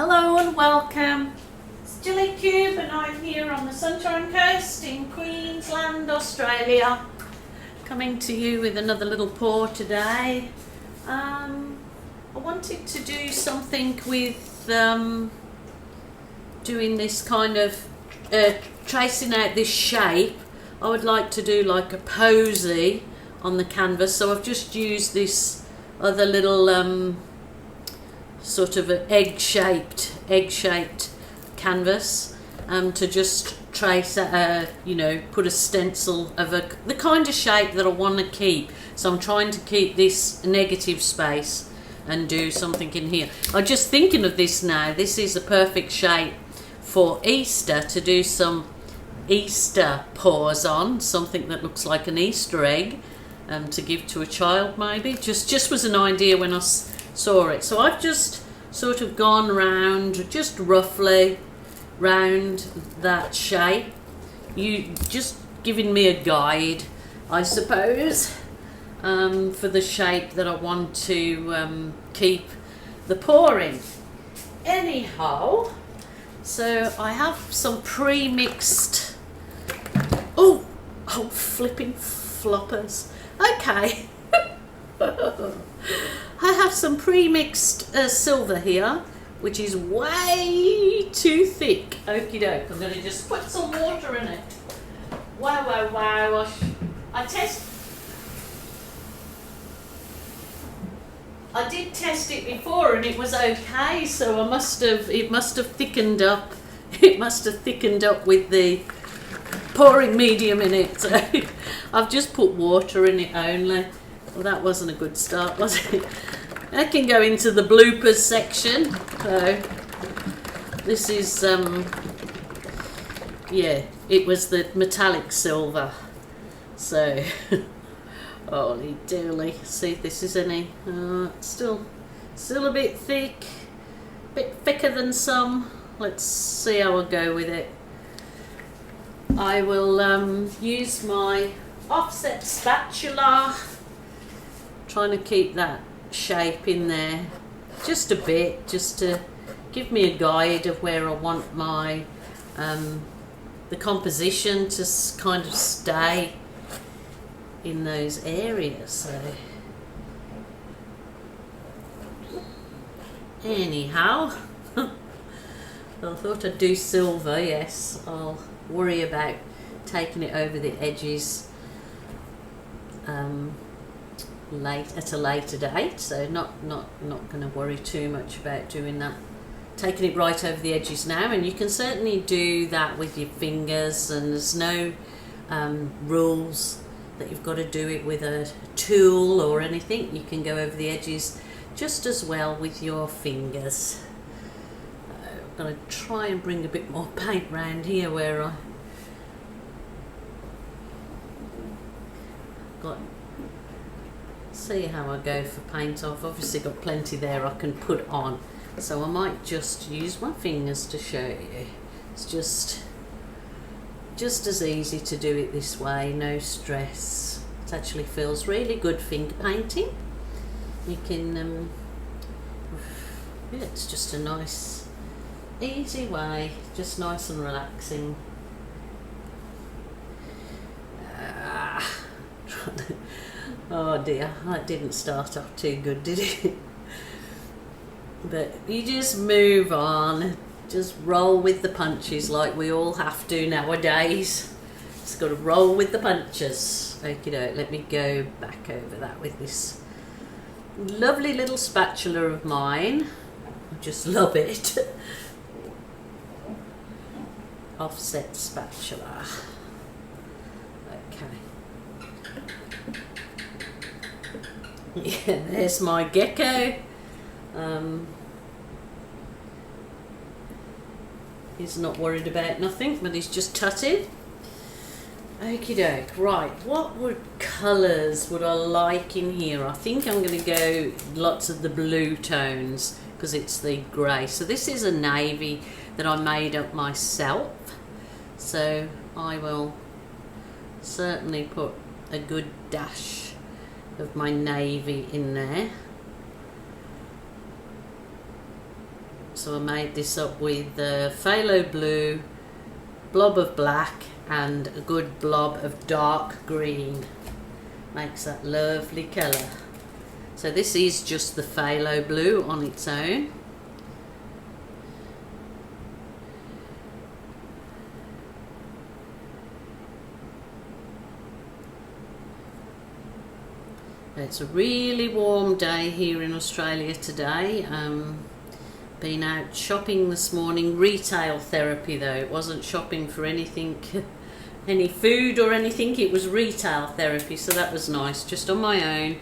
Hello and welcome. It's Jilly Cube and I'm here on the Sunshine Coast in Queensland, Australia. Coming to you with another little pour today. I wanted to do something with doing this kind of tracing out this shape. I would like to do like a posy on the canvas, so I've just used this other little sort of an egg-shaped canvas to just trace put a stencil of the kind of shape that I want to keep. So I'm trying to keep this negative space and do something in here. I'm just thinking of this now. This is a perfect shape for Easter, to do some Easter pours on, something that looks like an Easter egg, to give to a child maybe. Just was an idea when I saw it. So I've just sort of gone round, just roughly round that shape. You just giving me a guide, I suppose, for the shape that I want to keep the pour in. Anyhow, so I have some pre-mixed, oh flipping floppers. Okay. I have some pre-mixed silver here, which is way too thick. Okie doke. I'm going to just put some water in it. Wow. I did test it before and it was okay, so it must have thickened up. It must have thickened up with the pouring medium in it. So I've just put water in it only. Well, that wasn't a good start, was it? I can go into the bloopers section. So this is it was the metallic silver. So holy dooly, see if this is any. Still a bit thick, bit thicker than some. Let's see how I go with it. I will use my offset spatula, trying to keep that shape in there just a bit, just to give me a guide of where I want my the composition to kind of stay in those areas. So anyhow, I thought I'd do silver. Yes, I'll worry about taking it over the edges at a later date, so not going to worry too much about doing that, taking it right over the edges now. And you can certainly do that with your fingers, and there's no rules that you've got to do it with a tool or anything. You can go over the edges just as well with your fingers. I'm going to try and bring a bit more paint round here where I got. See how I go for paint. I've obviously got plenty there I can put on, so I might just use my fingers to show you. It's just as easy to do it this way, no stress. It actually feels really good finger painting. You can it's just a nice easy way, just nice and relaxing. Oh dear, that didn't start off too good, did it? But you just move on, just roll with the punches like we all have to nowadays. Just got to roll with the punches. Okie doke, let me go back over that with this lovely little spatula of mine. I just love it. Offset spatula. Okay. Yeah, there's my gecko. He's not worried about nothing, but he's just tutted. Okie doke. Right, what colours would I like in here? I think I'm going to go lots of the blue tones because it's the grey. So this is a navy that I made up myself. So I will certainly put a good dash of my navy in there. So I made this up with phthalo blue, blob of black, and a good blob of dark green. Makes that lovely colour. So this is just the phthalo blue on its own. It's a really warm day here in Australia today. Been out shopping this morning, retail therapy though. It wasn't shopping for anything, any food or anything. It was retail therapy, so that was nice. Just on my own,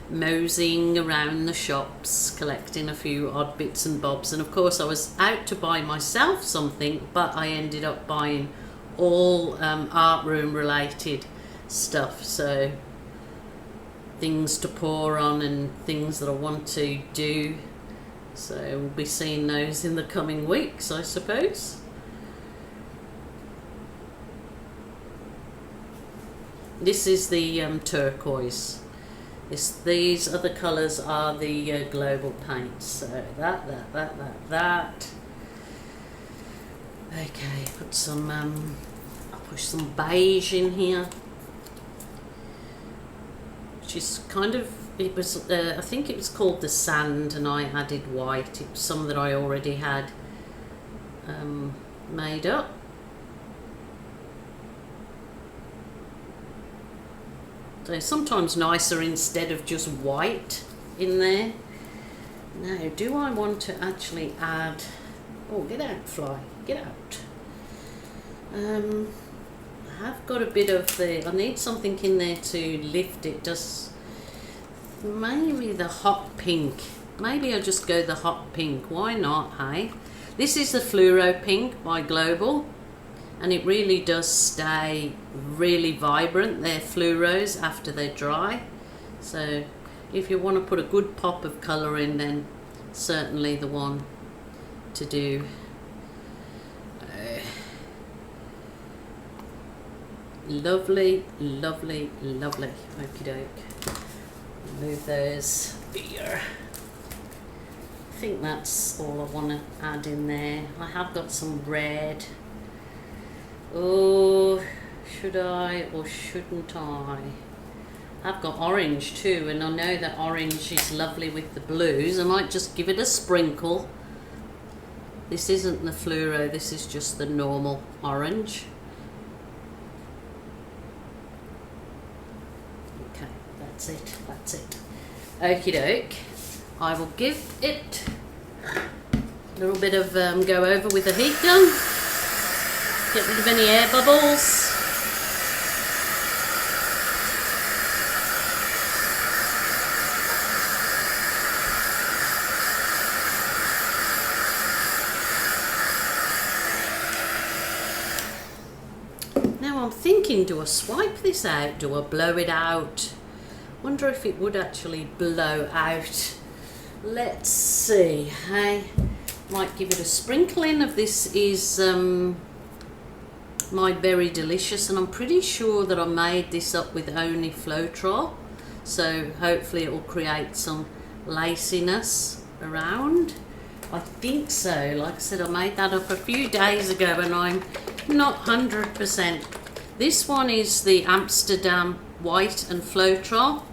moseying around the shops, collecting a few odd bits and bobs. And of course I was out to buy myself something, but I ended up buying all art room related stuff. So things to pour on and things that I want to do. So we'll be seeing those in the coming weeks, I suppose. This is the turquoise. These other colours are the global paints. So that. Okay, put some. I'll push some beige in here. Which is kind of. It was. I think it was called the sand, and I added white. It was some that I already had made up. So sometimes nicer instead of just white in there. Now, do I want to actually add... Oh, get out, fly. Get out. I have got a bit of the... I need something in there to lift it. Just maybe the hot pink. Maybe I'll just go the hot pink. Why not, hey? This is the Fluoro Pink by Global. And it really does stay really vibrant. They're fluoros after they dry. So if you want to put a good pop of colour in, then certainly the one to do. Lovely, lovely, lovely. Okie doke. Move those here. I think that's all I want to add in there. I have got some red. Oh, should I or shouldn't I? I've got orange too, and I know that orange is lovely with the blues. I might just give it a sprinkle. This isn't the fluoro, this is just the normal orange. Okay, that's it, that's it. Okie doke. I will give it a little bit of go over with the heat gun. Get rid of any air bubbles. Now I'm thinking, do I swipe this out? Do I blow it out? Wonder if it would actually blow out. Let's see. I might give it a sprinkling of this. Is My Berry Delicious, and I'm pretty sure that I made this up with only Floetrol, so hopefully it will create some laciness around. I think so. Like I said, I made that up a few days ago and I'm not 100%. This one is the Amsterdam White and Floetrol.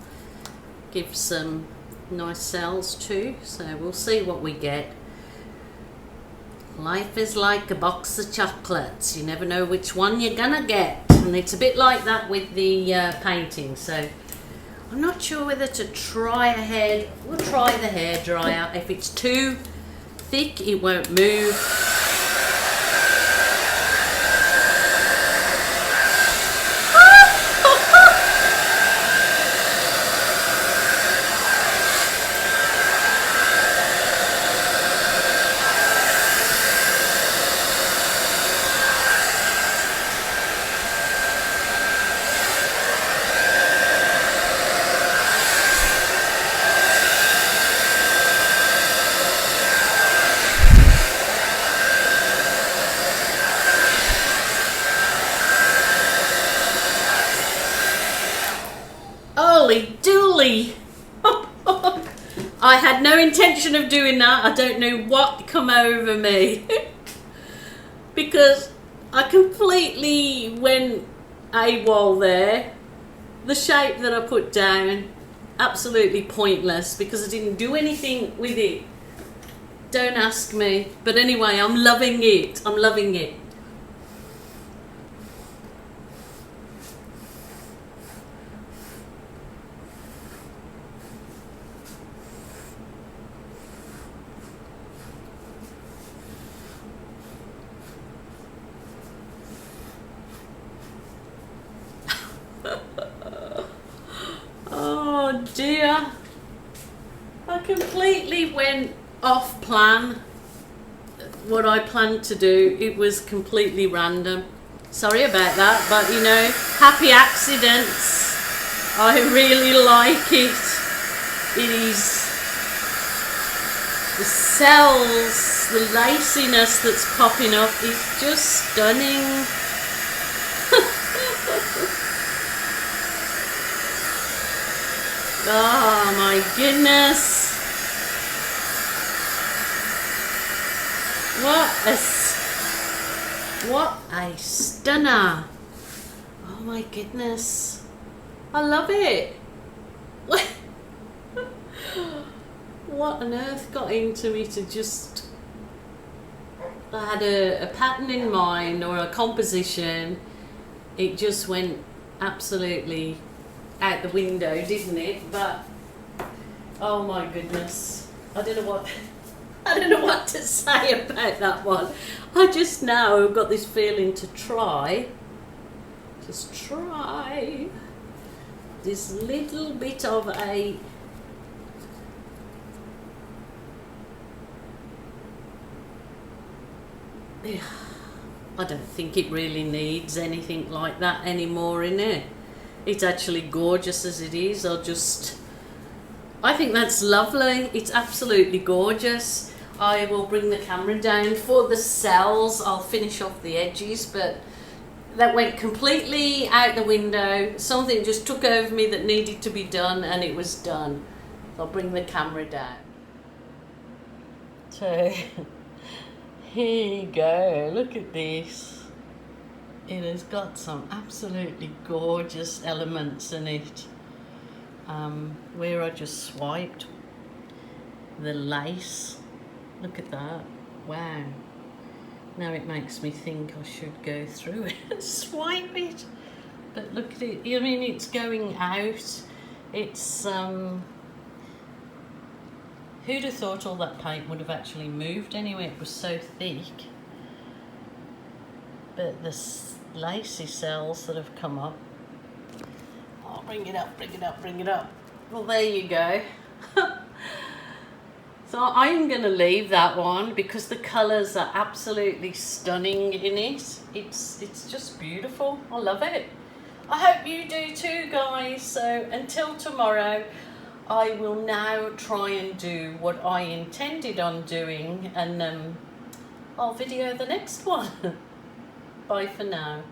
Gives some nice cells too, so we'll see what we get. Life is like a box of chocolates. You never know which one you're gonna get. And it's a bit like that with the painting. So I'm not sure whether to try ahead. We'll try the hairdryer. If it's too thick, it won't move. Holy dooly! I had no intention of doing that. I don't know what come over me. Because I completely went AWOL there. The shape that I put down, absolutely pointless because I didn't do anything with it. Don't ask me. But anyway, I'm loving it. I'm loving it. Oh dear. I completely went off plan. What I planned to do, it was completely random. Sorry about that, but you know, happy accidents. I really like it. It is the cells, the laciness that's popping up is just stunning. Oh my goodness. What a stunner. Oh my goodness. I love it. What on earth got into me to just... I had a pattern in mind or a composition. It just went absolutely out the window, didn't it? But oh my goodness, I don't know what to say about that one. I just now got this feeling to just try this little bit of a I don't think it really needs anything like that anymore in it. It's actually gorgeous as it is. I think that's lovely. It's absolutely gorgeous. I will bring the camera down for the cells. I'll finish off the edges, but that went completely out the window. Something just took over me that needed to be done, and it was done. So I'll bring the camera down. So here you go. Look at this. It has got some absolutely gorgeous elements in it. Where I just swiped the lace. Look at that. Wow. Now it makes me think I should go through it and swipe it. But look at it. I mean, it's going out. It's who'd have thought all that paint would have actually moved anyway? It was so thick. But the lacy cells that have come up. Oh, bring it up, bring it up, bring it up. Well, there you go. So I'm going to leave that one because the colours are absolutely stunning in it. It's just beautiful. I love it. I hope you do too, guys. So until tomorrow, I will now try and do what I intended on doing, and I'll video the next one. Bye for now.